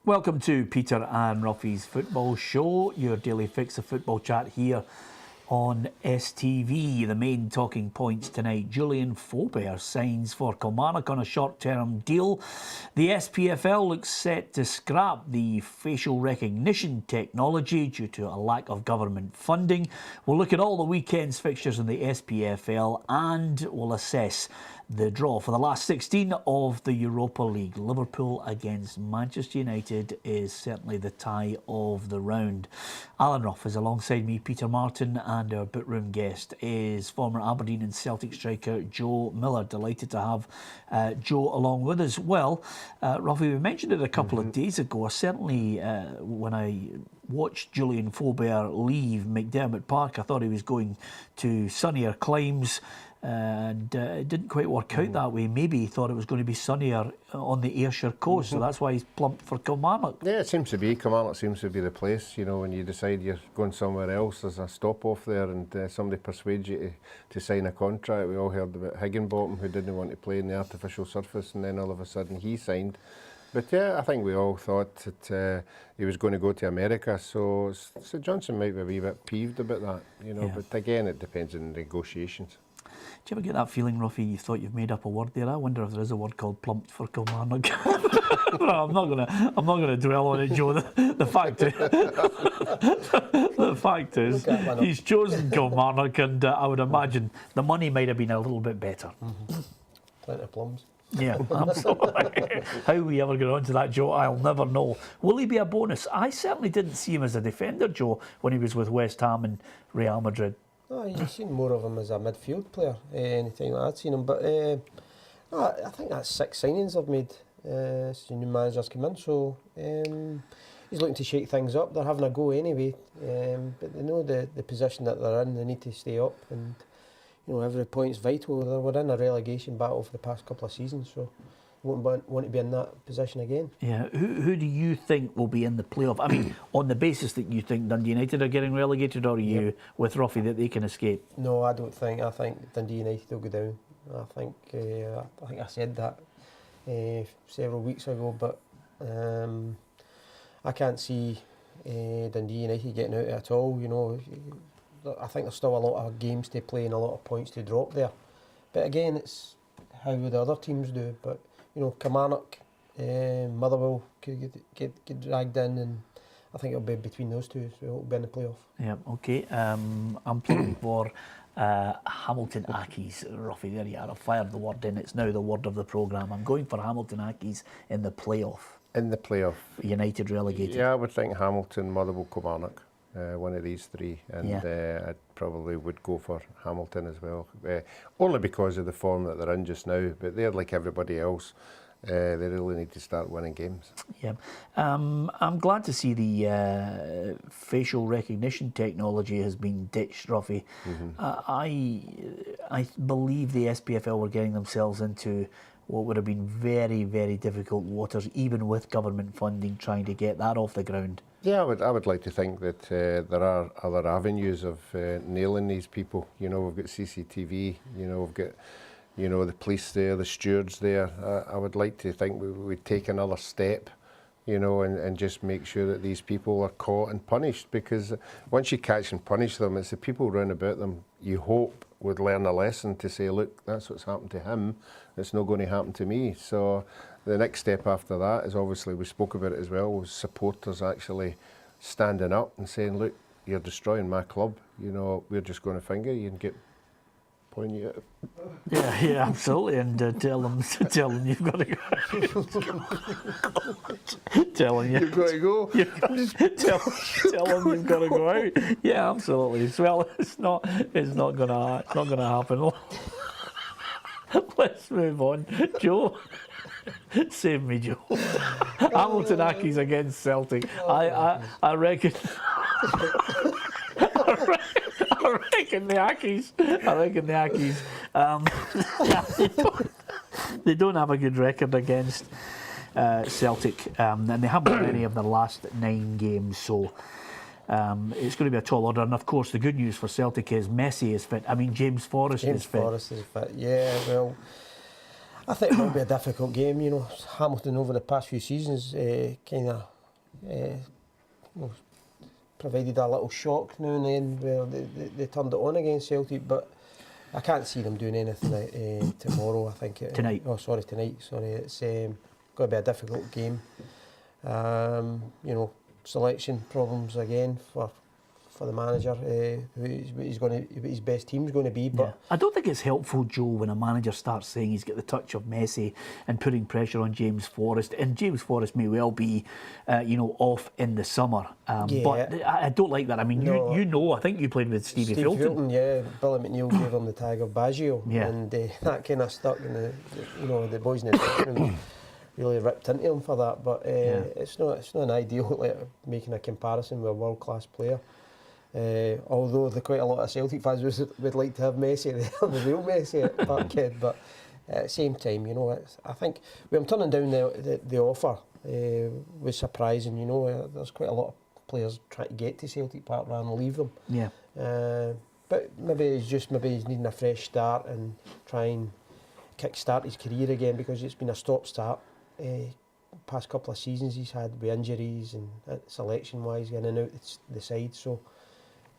Welcome to Peter and Ruffy's Football Show, your daily fix of football chat here on STV. The main talking points tonight: Julian Faubert signs for Kilmarnock on a short-term deal. The SPFL looks set to scrap the facial recognition technology due to a lack of government funding. We'll look at all the weekend's fixtures in the SPFL and we'll assess the draw for the last 16 of the Europa League. Liverpool against Manchester United is certainly the tie of the round. Alan Rough is alongside me, Peter Martin, and our Bootroom guest is former Aberdeen and Celtic striker Joe Miller. Delighted to have Joe along with us. Well, Ruffy, we mentioned it a couple of days ago. Certainly when I watched Julian Faubert leave McDermott Park, I thought he was going to sunnier climes. And it didn't quite work out that way. Maybe he thought it was going to be sunnier on the Ayrshire coast, so that's why he's plumped for Kilmarnock. Yeah, it seems to be. Kilmarnock seems to be the place. You know, when you decide you're going somewhere else, there's a stop off there, and somebody persuades you to sign a contract. We all heard about Higginbottom, who didn't want to play in the artificial surface, and then all of a sudden he signed. But yeah, I think we all thought that he was going to go to America, so Johnson might be a wee bit peeved about that, you know. Yeah. But again, it depends on negotiations. Do you ever get that feeling, Ruffy, you thought you've made up a word there? I wonder if there is a word called plumped for Kilmarnock. No, I'm not gonna dwell on it, Joe. The fact is, he's chosen Kilmarnock, and I would imagine the money might have been a little bit better. Plenty of plums. Yeah, absolutely. How we ever get onto that, Joe, I'll never know. Will he be a bonus? I certainly didn't see him as a defender, Joe, when he was with West Ham and Real Madrid. Oh, you've seen more of him as a midfield player anytime that I'd seen him. But I think that's 6 signings I've made since the new manager's come in. So he's looking to shake things up. They're having a go anyway. But they know the position that they're in. They need to stay up. And, you know, every point's vital. They were in a relegation battle for the past couple of seasons. So won't want to be in that position again. Yeah, who do you think will be in the playoff? I mean, on the basis that you think Dundee United are getting relegated, or are you with Ruffy that they can escape? No, I don't think. I think Dundee United will go down. I think I said that several weeks ago, but I can't see Dundee United getting out at all. You know, I think there's still a lot of games to play and a lot of points to drop there. But again, it's how the other teams do. But you know, Kilmarnock, Motherwell could get dragged in, and I think it'll be between those two, so it'll be in the playoff. Yeah, okay. I'm playing for Hamilton Accies, Ruffy. There you are. I've fired the word in. It's now the word of the programme. I'm going for Hamilton Accies in the playoff. In the playoff. United relegated. Yeah, I would think Hamilton, Motherwell, Kilmarnock. One of these three, and I probably would go for Hamilton as well, only because of the form that they're in just now. But they're like everybody else. They really need to start winning games. Yeah, I'm glad to see the facial recognition technology has been ditched, Ruffy. I believe the SPFL were getting themselves into what would have been very, very difficult waters, even with government funding, trying to get that off the ground. Yeah, I would like to think that there are other avenues of nailing these people. You know, we've got CCTV, you know, we've got, you know, the police there, the stewards there. I would like to think we'd take another step, you know, and just make sure that these people are caught and punished, because once you catch and punish them, it's the people round about them you hope would learn a lesson to say, look, that's what's happened to him, it's not going to happen to me. So the next step after that is, obviously, we spoke about it as well, was supporters actually standing up and saying, look, you're destroying my club, you know, we're just going to finger you and get pointing you at. Yeah, absolutely, and tell them you've got to go. Telling you. You've got to go. Tell them you've got to go out. Yeah, absolutely. Well, it's not gonna happen. Let's move on, Joe. Save me, Joe. Hamilton Accies against Celtic. I reckon. I reckon the Accies. They don't have a good record against Celtic, and they haven't won any of their last 9 games. So it's going to be a tall order. And of course, the good news for Celtic is Messi is fit. I mean, James Forrest is fit. Yeah, well, I think it'll be a difficult game. You know, Hamilton over the past few seasons kind of provided a little shock now and then where they turned it on against Celtic, but I can't see them doing anything tomorrow. I think Tonight. Tonight. Sorry, it's going to be a difficult game. You know, selection problems again for the manager. Who his best team's going to be. But yeah. I don't think it's helpful, Joe, when a manager starts saying he's got the touch of Messi and putting pressure on James Forrest. And James Forrest may well be, off in the summer. But I don't like that. I mean, no, you know, I think you played with Stevie Filton. Yeah, Billy McNeil gave him the tag of Baggio, and that kind of stuck in the boys in the dressing room. Really ripped into him for that, but it's not an ideal like making a comparison with a world class player. Although quite a lot of Celtic fans would like to have Messi, the real Messi at Parkhead, but at the same time, you know, I think when I'm turning down the offer was surprising. You know, there's quite a lot of players trying to get to Celtic Park rather than leave them. Yeah. But maybe he's needing a fresh start and try and kick-start his career again, because it's been a stop-start. Past couple of seasons he's had with injuries and selection-wise getting in and out the side. So,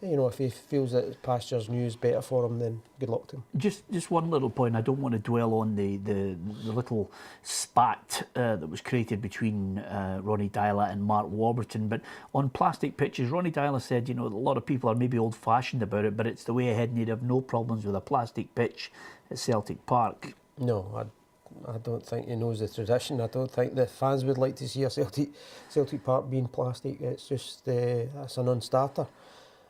you know, if he feels that pastures new is better for him, then good luck to him. Just one little point. I don't want to dwell on the little spat that was created between Ronny Deila and Mark Warburton, but on plastic pitches, Ronny Deila said, you know, a lot of people are maybe old-fashioned about it, but it's the way ahead and he'd have no problems with a plastic pitch at Celtic Park. No, I don't think he knows the tradition. I don't think the fans would like to see a Celtic Park being plastic. It's just that's a non-starter.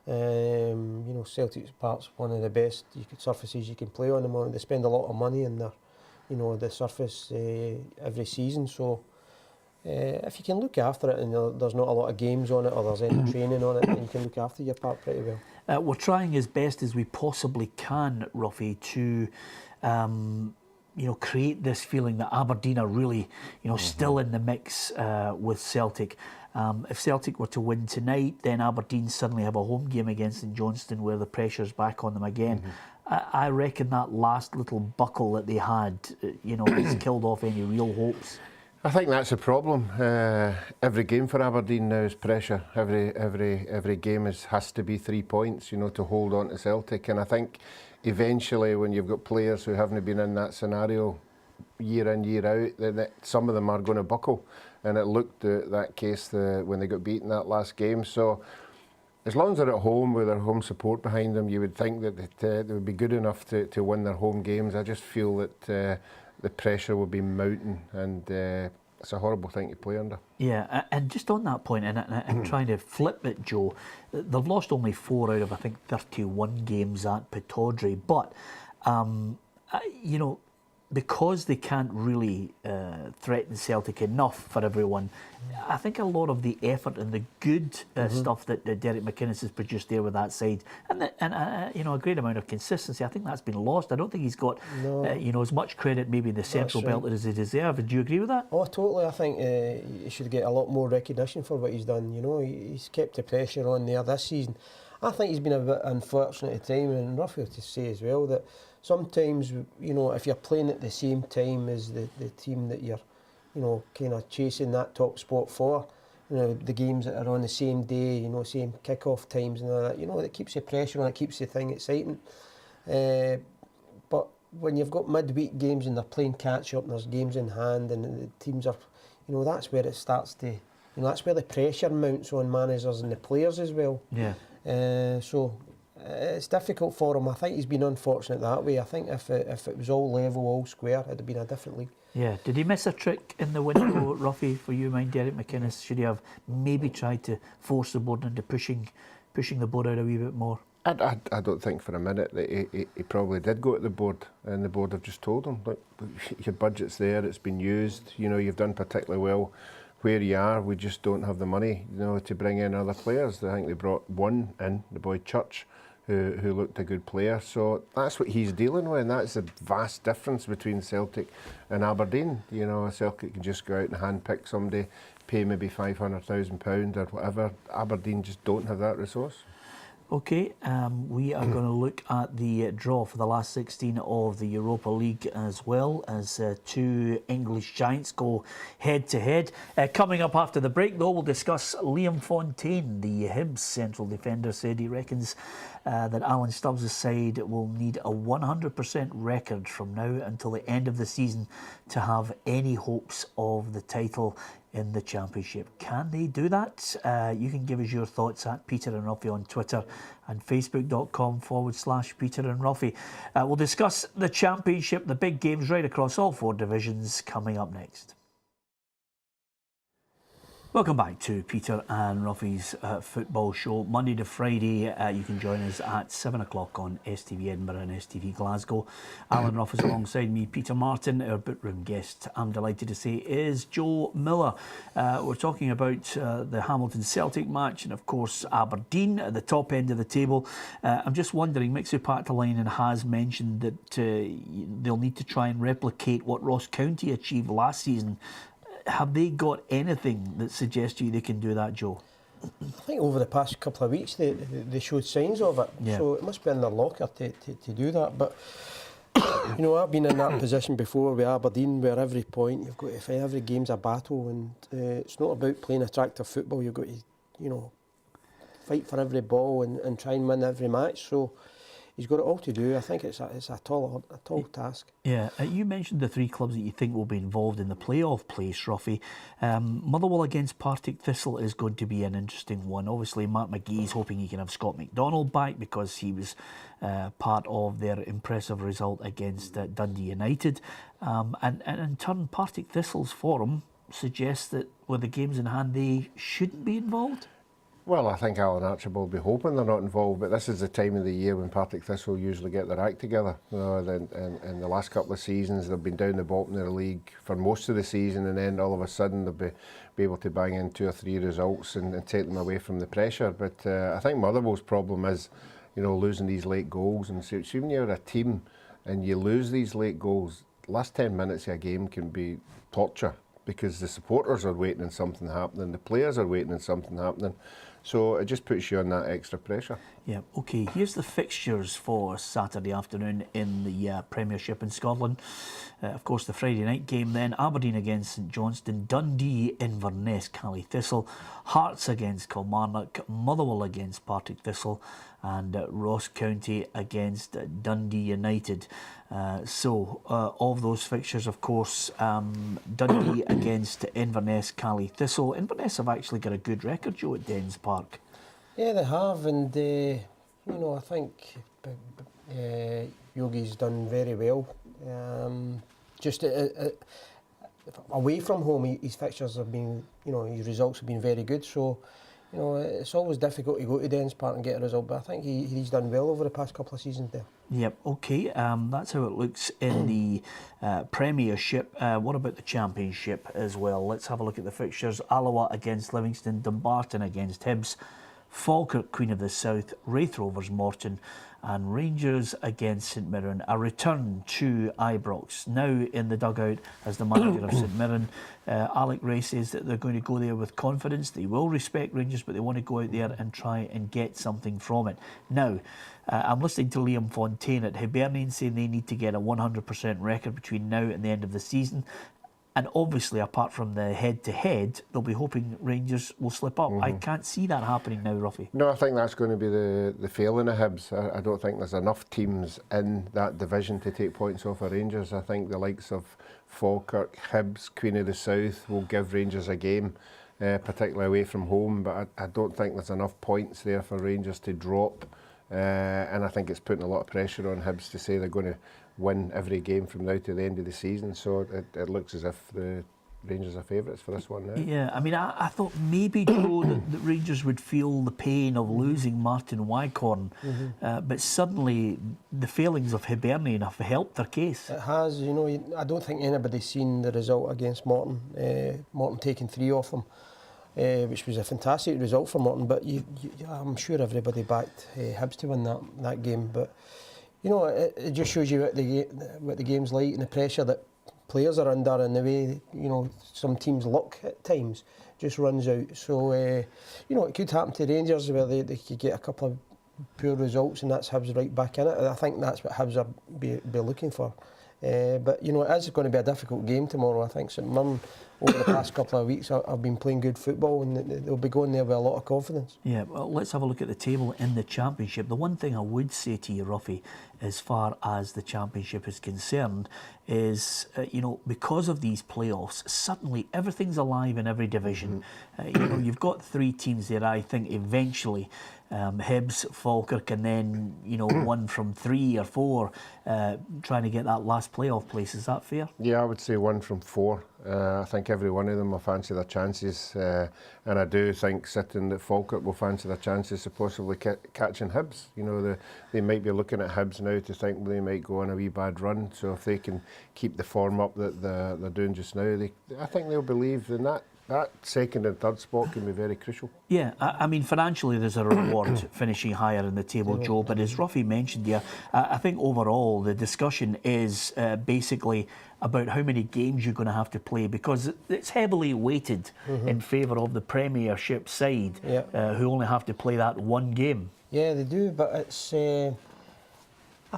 You know, Celtic Park's one of the best surfaces you can play on them. They spend a lot of money in the surface every season. So if you can look after it, and there's not a lot of games on it, or there's any training on it, then you can look after your park pretty well. We're trying as best as we possibly can, Ruffy, to create this feeling that Aberdeen are really, still in the mix with Celtic. If Celtic were to win tonight, then Aberdeen suddenly have a home game against St Johnstone where the pressure's back on them again. I reckon that last little buckle that they had, has killed off any real hopes. I think that's a problem. Every game for Aberdeen now is pressure. Every game has to be 3 points, to hold on to Celtic. And I think eventually, when you've got players who haven't been in that scenario year in, year out, then some of them are going to buckle. And it looked that case when they got beaten that last game. So as long as they're at home with their home support behind them, you would think that they would be good enough to win their home games. I just feel that the pressure will be mounting, and it's a horrible thing to play under. Yeah, and just on that point, and trying to flip it, Joe, they've lost only 4 out of, I think, 31 games at Pittodrie, but, because they can't really threaten Celtic enough for everyone, I think a lot of the effort and the good stuff that Derek McInnes has produced there with that side, and a great amount of consistency, I think that's been lost. I don't think he's got as much credit maybe in the Central Belt as he deserves. Do you agree with that? Oh, totally. I think he should get a lot more recognition for what he's done. He's kept the pressure on there this season. I think he's been a bit unfortunate at times, and roughly to say as well that sometimes, if you're playing at the same time as the team that you're, kind of chasing that top spot for, the games that are on the same day, same kick-off times and all that, it keeps the pressure on, it keeps the thing exciting. But when you've got midweek games and they're playing catch-up and there's games in hand and the teams are, that's where it starts to, that's where the pressure mounts on managers and the players as well. Yeah. So it's difficult for him. I think he's been unfortunate that way. I think if it was all level, all square, it'd have been a different league. Yeah. Did he miss a trick in the window, Ruffy, for you, mind, Derek McInnes? Should he have maybe tried to force the board into pushing the board out a wee bit more? I don't think for a minute that he probably did go to the board, and the board have just told him, look, your budget's there, it's been used, you've done particularly well where you are, we just don't have the money, to bring in other players. I think they brought one in, the boy Church, who looked a good player. So that's what he's dealing with, and that's the vast difference between Celtic and Aberdeen. Celtic can just go out and handpick somebody, pay maybe £500,000 or whatever. Aberdeen just don't have that resource. Okay, we are going to look at the draw for the last 16 of the Europa League, as well as two English giants go head to head. Coming up after the break, though, we'll discuss Liam Fontaine, the Hibs central defender, said he reckons that Alan Stubbs' side will need a 100% record from now until the end of the season to have any hopes of the title in the Championship. Can they do that? You can give us your thoughts at Peter and Ruffy on Twitter and facebook.com/Peter and Ruffy. We'll discuss the Championship, the big games right across all four divisions, coming up next. Welcome back to Peter and Ruffy's football show. Monday to Friday, you can join us at 7 o'clock on STV Edinburgh and STV Glasgow. Alan Ruff is alongside me. Peter Martin, our bookroom guest, I'm delighted to say, is Joe Miller. We're talking about the Hamilton-Celtic match and, of course, Aberdeen at the top end of the table. I'm just wondering, Mixu Paatelainen has mentioned that they'll need to try and replicate what Ross County achieved last season. Have they got anything that suggests to you they can do that, Joe? I think over the past couple of weeks they showed signs of it, so it must be in their locker to do that. But you know, I've been in that position before with Aberdeen, where every point you've got to fight, every game's a battle, and it's not about playing attractive football. You've got to, you know, fight for every ball and try and win every match. So he's got it all to do. I think it's a tall task. Yeah, you mentioned the three clubs that you think will be involved in the playoff place, Ruffy. Motherwell against Partick Thistle is going to be an interesting one. Obviously, Mark McGee's hoping he can have Scott McDonald back because he was part of their impressive result against Dundee United. And in turn, Partick Thistle's form suggests that with the games in hand, they shouldn't be involved. Well, I think Alan Archibald will be hoping they're not involved, but this is the time of the year when Partick Thistle usually get their act together. You know, in the last couple of seasons, they've been down the bottom of the league for most of the season, and then all of a sudden they'll be able to bang in 2 or 3 results and take them away from the pressure. But I think Motherwell's problem is, you know, losing these late goals. And so when you're a team and you lose these late goals, last 10 minutes of a game can be torture because the supporters are waiting on something happening, the players are waiting on something happening. So it just puts you on that extra pressure. Yeah, OK, here's the fixtures for Saturday afternoon in the Premiership in Scotland. Of course, the Friday night game then, Aberdeen against St Johnstone, Dundee, Inverness, Cally Thistle, Hearts against Kilmarnock, Motherwell against Partick Thistle, and Ross County against Dundee United. Of those fixtures, of course, Dundee against Inverness, Cally Thistle. Inverness have actually got a good record, Joe, at Dens Park. Yeah, they have, and you know, I think Yogi's done very well. Just away from home, his fixtures have been, you know, his results have been very good. So, you know, it's always difficult to go to Dens Park and get a result, but I think he's done well over the past couple of seasons there. Yep, OK, that's how it looks in the Premiership. What about the Championship as well? Let's have a look at the fixtures. Alloa against Livingston, Dumbarton against Hibs, Falkirk, Queen of the South, Raith Rovers, Morton, and Rangers against St Mirren. A return to Ibrox, now in the dugout as the manager of St Mirren. Alec Ray says that they're going to go there with confidence. They will respect Rangers, but they want to go out there and try and get something from it. Now, I'm listening to Liam Fontaine at Hibernian saying they need to get a 100% record between now and the end of the season. And obviously, apart from the head-to-head, they'll be hoping Rangers will slip up. I can't see that happening now, Ruffy. No, I think that's going to be the failing of Hibs. I don't think there's enough teams in that division to take points off of Rangers. I think the likes of Falkirk, Hibs, Queen of the South will give Rangers a game, particularly away from home. But I don't think there's enough points there for Rangers to drop. And I think it's putting a lot of pressure on Hibs to say they're going to win every game from now to the end of the season. So it looks as if the Rangers are favourites for this one now. Yeah, I mean, I thought maybe, Joe, that Rangers would feel the pain of losing Martin Wycorn, but suddenly the failings of Hibernian have helped their case. It has, you know, I don't think anybody's seen the result against Morton. Morton taking 3 off them, which was a fantastic result for Morton, but I'm sure everybody backed Hibs to win that game. But you know, it just shows you what the game's like and the pressure that players are under, and the way, you know, some teams' luck at times just runs out. So you know, it could happen to Rangers where they could get a couple of poor results, and that's Hibs right back in it. And I think that's what Hibs are be looking for. But you know, it is going to be a difficult game tomorrow. I think St Mirren, over the past couple of weeks, have been playing good football, and they'll be going there with a lot of confidence. Yeah, well, let's have a look at the table in the Championship. The one thing I would say to you, Ruffy, as far as the Championship is concerned, is you know, because of these playoffs, suddenly everything's alive in every division. You know, you've got 3 teams there. I think eventually Hibs, Falkirk, and then you know, one from 3 or 4 trying to get that last playoff place. Is that fair? Yeah, I would say 1 from 4. I think every one of them will fancy their chances, and I do think sitting at Falkirk will fancy their chances of possibly catching Hibs. You know, they might be looking at Hibs now to think they might go on a wee bad run. So if they can keep the form up that they're doing just now, I think they'll believe in that. That second and third spot can be very crucial. Yeah, I mean, financially there's a reward finishing higher in the table, Joe, but as Ruffy mentioned, yeah, I think overall the discussion is basically about how many games you're going to have to play, because it's heavily weighted in favour of the Premiership side, who only have to play that 1 game. Yeah, they do, but it's... I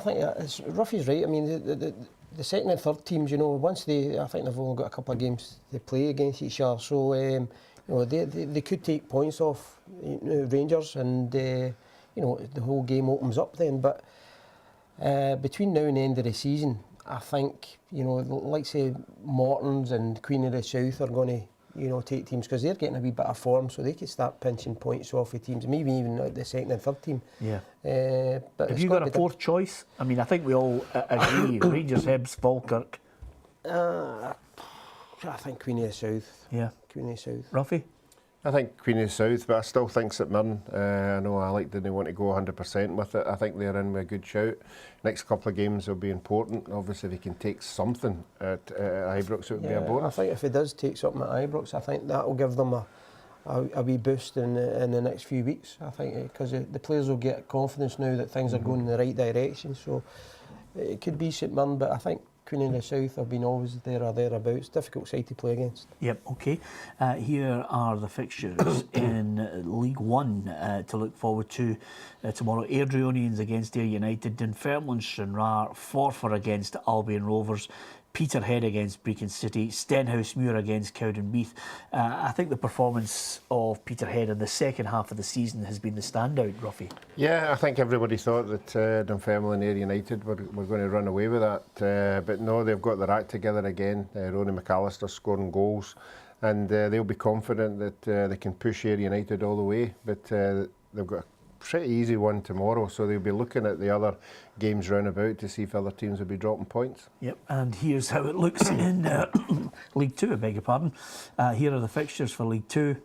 think Ruffy's right. I mean, the second and third teams, you know, once I think they've only got a couple of games to play against each other, so you know, they could take points off Rangers, and you know, the whole game opens up then. But between now and the end of the season, I think, you know, like say Mortons and Queen of the South are going to, you know, take teams, because they're getting a wee bit of form, so they could start pinching points off of teams, maybe even the second and third team. Yeah. But have you got a 4th choice? I mean, I think we all agree. Rangers, Hibs, Falkirk. I think Queen of the South. Yeah. Queen of the South. Ruffy? I think Queen of the South, but I still think St Mirren. I know Alec didn't want to go 100% with it. I think they're in with a good shout. Next couple of games will be important. Obviously, if he can take something at Ibrox, it would be a bonus. I think if he does take something at Ibrox, I think that will give them a wee boost in the next few weeks. I think because the players will get confidence now that things are going in the right direction. So it could be St Mirren, but I think Queen of the South have been always there or thereabouts. Difficult side to play against. Yep, okay. Here are the fixtures in League One to look forward to tomorrow. Airdrieonians against Ayr United, Dunfermline Stranraer, Forfar against Albion Rovers, Peterhead against Brecon City, Stenhousemuir against Cowdenbeath. I think the performance of Peterhead in the second half of the season has been the standout, Ruffy. Yeah, I think everybody thought that Dunfermline and Ayr United were going to run away with that, but no, they've got their act together again. Ronnie McAllister scoring goals, and they'll be confident that they can push Ayr United all the way, but they've got a pretty easy one tomorrow, so they'll be looking at the other games round about to see if other teams will be dropping points. Yep, and here's how it looks in League Two, I beg your pardon. Here are the fixtures for League Two.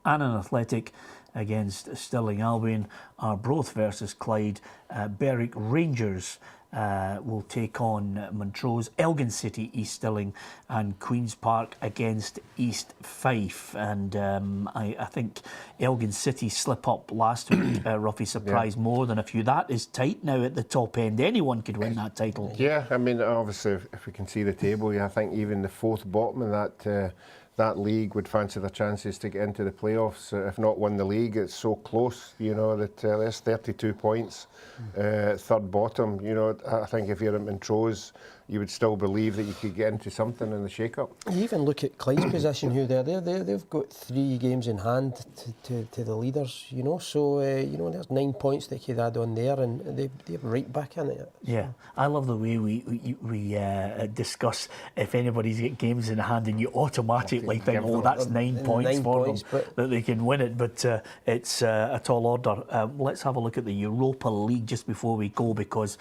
Annan Athletic against Stirling Albion, Arbroath versus Clyde, Berwick Rangers will take on Montrose, Elgin City, East Stirling, and Queen's Park against East Fife. And I think Elgin City slip up last week. Ruffy surprised more than a few. That is tight now at the top end. Anyone could win that title. Yeah, I mean, obviously, if we can see the table, I think even the 4th bottom in that league would fancy their chances to get into the playoffs. If not win the league, it's so close, you know, that there's 32 points. 3rd bottom, you know, I think if you're at Montrose, you would still believe that you could get into something in the shake-up. You even look at Clyde's position, who they've got 3 games in hand to the leaders, you know, so, you know, there's 9 points they could add on there, and they're right back in it. Yeah, I love the way we discuss if anybody's got games in hand, and you automatically think, oh, that's 9 points for them, that they can win it, but it's a tall order. Let's have a look at the Europa League just before we go, because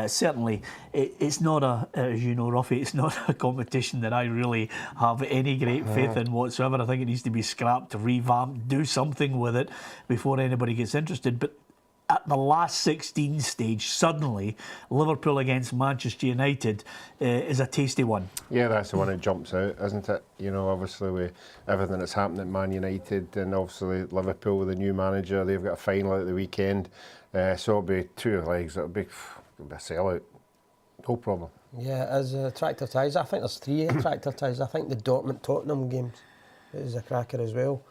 certainly it's not as you know, Ruffy, it's not a competition that I really have any great faith in whatsoever. I think it needs to be scrapped, revamped, do something with it before anybody gets interested. But at the last 16 stage, suddenly Liverpool against Manchester United is a tasty one. Yeah, that's the one that jumps out, isn't it? You know, obviously with everything that's happened at Man United, and obviously Liverpool with a new manager, they've got a final at the weekend, so it'll be 2 legs, it'll be a sellout, no problem. Yeah, as attractive ties, I think there's 3 attractive ties. I think the Dortmund-Tottenham games is a cracker as well.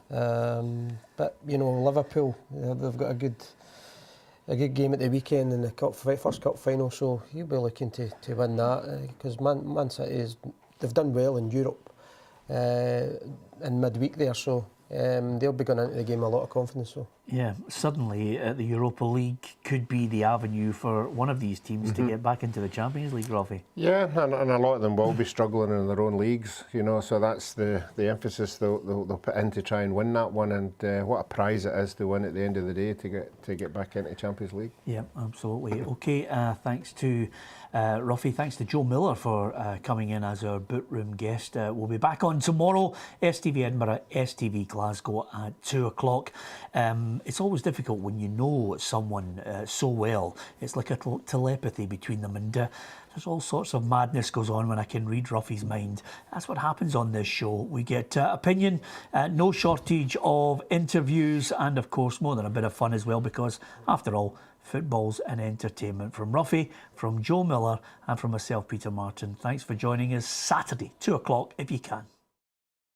But you know, Liverpool, they've got a good game at the weekend in the first cup final, so he'll be looking to win that because Man City they've done well in Europe in midweek there, so they'll be going into the game with a lot of confidence. So. Yeah, suddenly the Europa League could be the avenue for one of these teams to get back into the Champions League, Rafi. Yeah, and a lot of them will be struggling in their own leagues, you know, so that's the emphasis they'll put in to try and win that one, and what a prize it is to win at the end of the day to get back into Champions League. Yeah, absolutely. Okay, thanks to Rafi, thanks to Joe Miller for coming in as our boot room guest. We'll be back on tomorrow, STV Edinburgh, STV Glasgow at 2 o'clock. It's always difficult when you know someone so well. It's like a telepathy between them, and there's all sorts of madness goes on when I can read Ruffy's mind. That's what happens on this show. We get opinion, no shortage of interviews, and of course more than a bit of fun as well, because after all, football's an entertainment. From Ruffy, from Joe Miller, and from myself, Peter Martin. Thanks for joining us Saturday, 2 o'clock if you can.